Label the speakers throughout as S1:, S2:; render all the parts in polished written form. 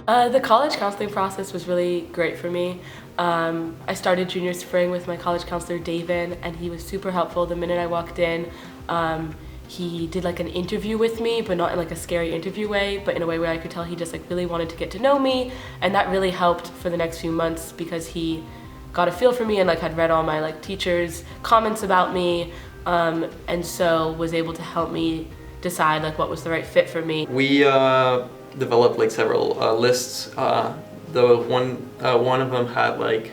S1: The college counseling process was really great for me. I started junior spring with my college counselor, David, and he was super helpful. The minute I walked in, he did like an interview with me, but not in like a scary interview way, but in a way where I could tell he just like really wanted to get to know me, and that really helped for the next few months because he got a feel for me and like had read all my like teachers' comments about me, and so was able to help me decide like what was the right fit for me.
S2: We developed like several lists. The one of them had like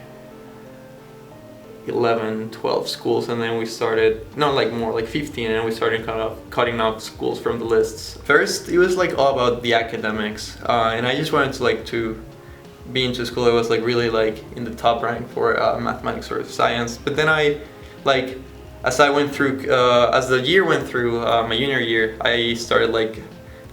S2: 11, 12 schools, and then we started, not like more like 15, and we started kind of cutting off schools from the lists. First, it was like all about the academics, and I just wanted to be into school that was like really like in the top rank for mathematics or science. But then as I went through, as the year went through, my junior year, I started like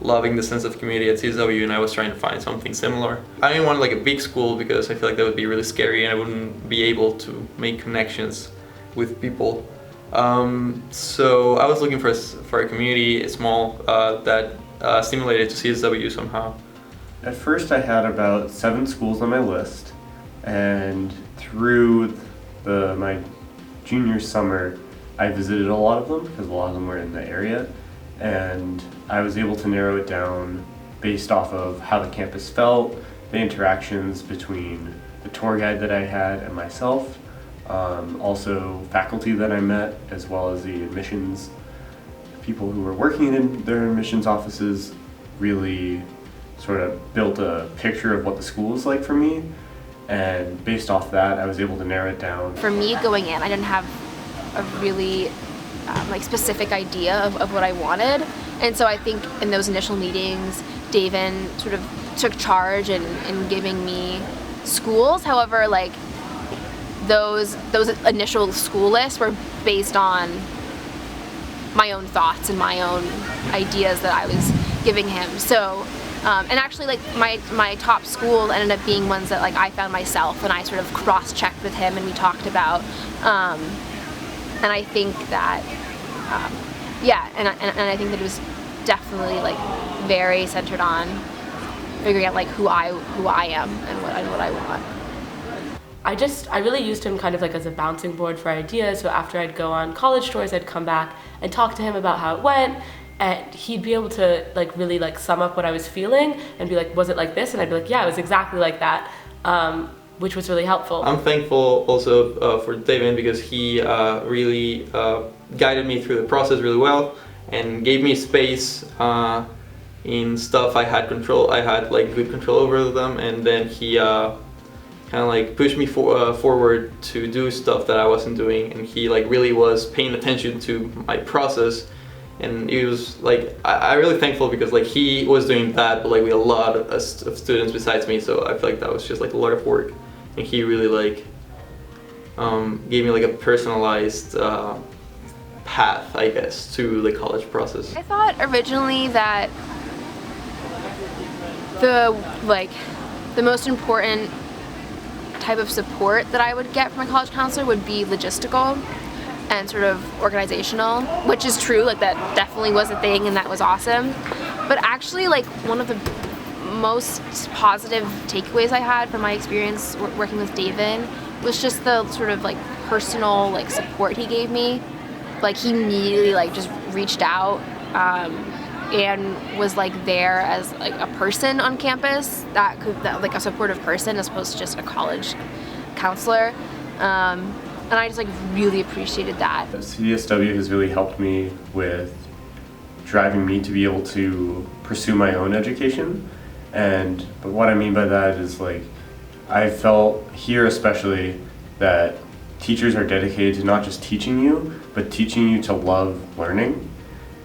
S2: loving the sense of community at CSW, and I was trying to find something similar. I didn't want like a big school because I feel like that would be really scary and I wouldn't be able to make connections with people. So I was looking for a community, small, that stimulated to CSW somehow.
S3: At first I had about 7 schools on my list, and through my junior summer I visited a lot of them because a lot of them were in the area, and I was able to narrow it down based off of how the campus felt, the interactions between the tour guide that I had and myself, also faculty that I met, as well as the admissions people who were working in their admissions offices. Really sort of built a picture of what the school was like for me, and based off that I was able to narrow it down.
S4: For me, going in, I didn't have a really specific idea of what I wanted, and so I think in those initial meetings David sort of took charge in giving me schools. However, like those initial school lists were based on my own thoughts and my own ideas that I was giving him. So and actually like my top school ended up being ones that like I found myself, and I sort of cross-checked with him and we talked about, and I think that and I think that it was definitely like very centered on figuring out like who I am and what I want.
S1: I really used him kind of like as a bouncing board for ideas. So after I'd go on college tours, I'd come back and talk to him about how it went, and he'd be able to like really like sum up what I was feeling and be like, was it like this? And I'd be like, yeah, it was exactly like that, which was really helpful.
S2: I'm thankful also for David because he really guided me through the process really well and gave me space in stuff I had like good control over them, and then he kind of like pushed me forward to do stuff that I wasn't doing, and he like really was paying attention to my process, and it was like I'm really thankful because like he was doing that, but like we had a lot of students besides me, so I feel like that was just like a lot of work, and he really like gave me like a personalized path, I guess, to the college process.
S4: I thought originally that the most important type of support that I would get from a college counselor would be logistical and sort of organizational, which is true, like that definitely was a thing and that was awesome. But actually like one of the most positive takeaways I had from my experience working with David was just the sort of like personal like support he gave me. Like he immediately like just reached out and was like there as like a person on campus that like a supportive person as opposed to just a college counselor, and I just like really appreciated that.
S3: CSW has really helped me with driving me to be able to pursue my own education, but what I mean by that is like I felt here especially that teachers are dedicated to not just teaching you, but teaching you to love learning.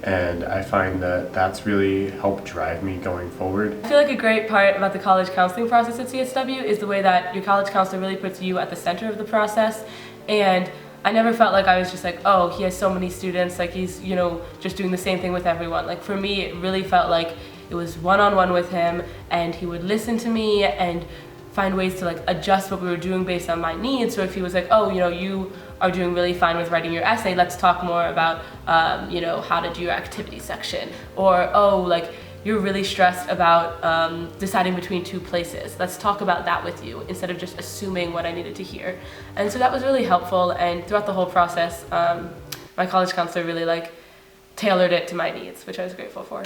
S3: And I find that that's really helped drive me going forward.
S1: I feel like a great part about the college counseling process at CSW is the way that your college counselor really puts you at the center of the process. And I never felt like I was just like, oh, he has so many students, like he's, you know, just doing the same thing with everyone. Like for me, it really felt like it was one-on-one with him, and he would listen to me and find ways to like adjust what we were doing based on my needs. So if he was like, oh, you know, you are doing really fine with writing your essay, let's talk more about, you know, how to do your activity section. Or, oh, like, you're really stressed about deciding between two places. Let's talk about that with you instead of just assuming what I needed to hear. And so that was really helpful, and throughout the whole process, my college counselor really like tailored it to my needs, which I was grateful for.